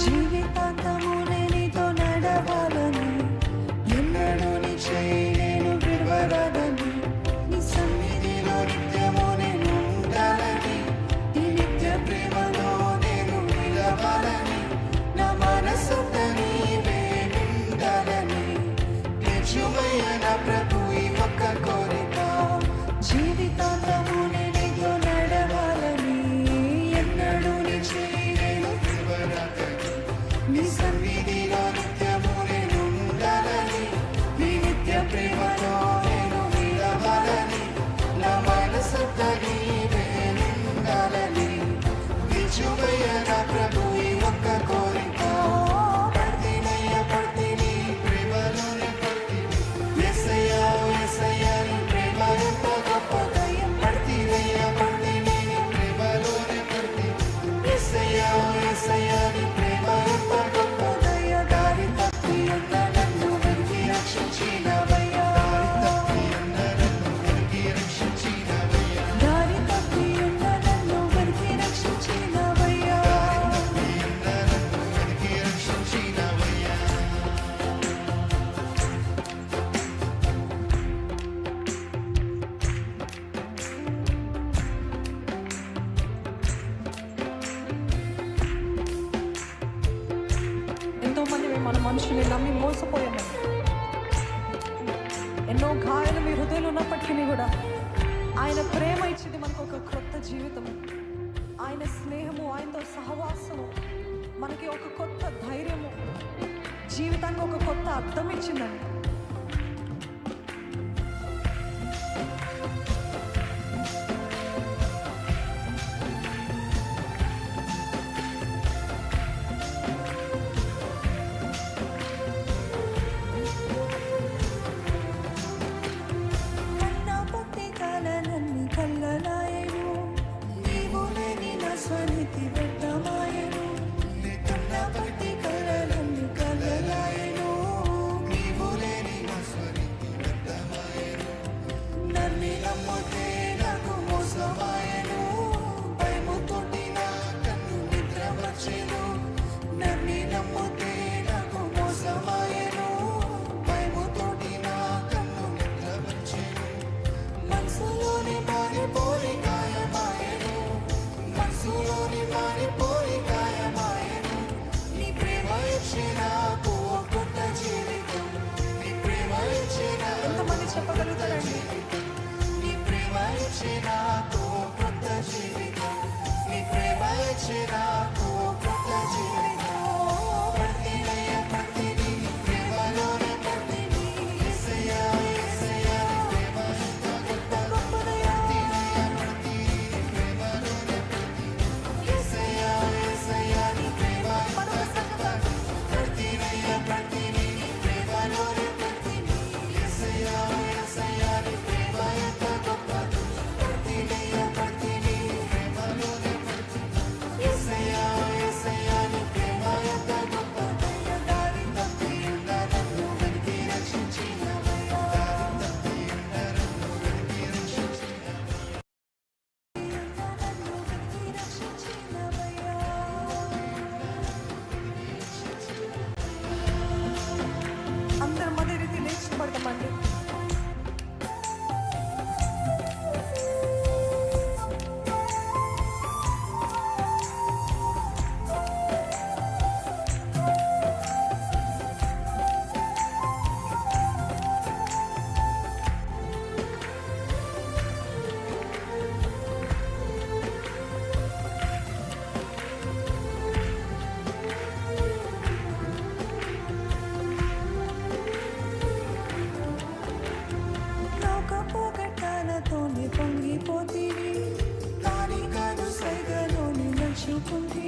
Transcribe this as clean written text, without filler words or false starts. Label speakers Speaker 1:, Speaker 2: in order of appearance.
Speaker 1: జీవితాంతము నీతో నడవాలని, ఎన్నడూ నీ చేయి నేను విడవరాదని, నీ సన్నిధిలో నిత్యము నేను ఉండాలని, నీ నిత్య ప్రేమలో నేను నిలవాలని, నా మనసుతో నీవే నిండాలని, నిజమయ్య నా ప్రభు ఈ ఒక్క కోరిక. జీవితాంతము నీతో నడవాలని, ఎన్నడూ నీ చేయి నేను విడవరాదని, నీ సన్నిధిలో నిత్యము నేను ఉండాలని, నీ నిత్య ప్రేమలో నేను నిలవాలని, నా మనసుతో నీవే నిండాలని, నిజమయ్య నా ప్రభు ఈ ఒక్క కోరిక. పడితేనయ్య పడితేని ప్రేమలోనే పడితేని, యేసయ్యా యేసయ్యా నీ ప్రేమ ఎంత గొప్పదయ్య. పడితేనయ్య పడితేని నీ ప్రేమలోనే పడితేని, యేసయ్యా యేసయ్యా నీ ప్రేమ ఎంత గొప్పదయ్య. దారి తప్పి ఉన్న నన్ను వెతికి రక్షించినవయ్యా, దారి తప్పి ఉన్న నన్ను వెతికి రక్షించినవయ్యా. ఎంతో మంది మన మనుషుల్ని నమ్మి మోసపోయామండి. ఎన్నో గాయాలు మీ హృదయంలో ఉన్నప్పటికీ కూడా ఆయన ప్రేమ ఇచ్చింది మనకు ఒక క్రొత్త జీవితము, ఆయన స్నేహము, ఆయనతో సహవాసము మనకి ఒక కొత్త ధైర్యము, జీవితానికి ఒక కొత్త అర్థం ఇచ్చిందండి. కన్నా పొత్తి కాలనన్ని కల్లలాయను, నీవు లేని నా స్వనిధి వ్యర్థమాయను. కన్నా పొత్తి కాలనన్ని కల్లలాయను, నీవు లేని నా స్వనిధి వ్యర్థమాయను. నన్ను నమ్మితే నాకు మోసమాయను, భయముతోటి నా కన్ను నిద్ర వచ్చెను. నన్ను నమ్మితే నాకు మోసమాయను, భయముతోటి నా కన్ను నిద్ర వచ్చెను. మనసులోని మారిపోయి గాయమాయను, మనసులోని మారిపోయి గాయమాయను. నీ ప్రేమ ఇచ్చి నాకు ఓ కొత్త జీవితం, నీ ప్రేమ ఇచ్చి ఎంతమంది చెప్పగలుగుతారండి? నీ ప్రేమ ఇచ్చి నాకు ఓ కొత్త జీవితం, నీ ప్రేమ ఇచ్చి నాకు ఓ కొత్త జీవితం. పడితేనయ్య పడితేని నీ ప్రేమలోనే పడితేని, యేసయ్యా యేసయ్యా నీ ప్రేమ ఎంత గొప్పదయ్యా. పడితేనయ్య పడితేని నీ ప్రేమలోనే పడితేని, యేసయ్యా యేసయ్యా నీ ప్రేమ ఎంత గొప్పది. పడితేనయ్య పడితేని నీ ప్రేమలోనే పడితేని, యేసయ్యా యేసయ్యా నీ ప్రేమ ఎంత గొప్పది. పడితేనయ్య పడితేని నీ ప్రేమలోనే పడితేని, యేసయ్యా యేసయ్యా నీ ప్రేమ ఎంత గొప్పదయ్య. దారి తప్పి ఉన్న నన్ను వెతికి రక్షించినవయ్యా, దారి తప్పి ఉన్న నన్ను వెతికి రక్షించినవయ్యా, నన్ను వెతికి రక్షించినవయ్యా. అందరం అదే రీతి లేచి పడతామండి. పొంగిపోతీవి, కాని కాదు సైగలోని నడుచుకుంటే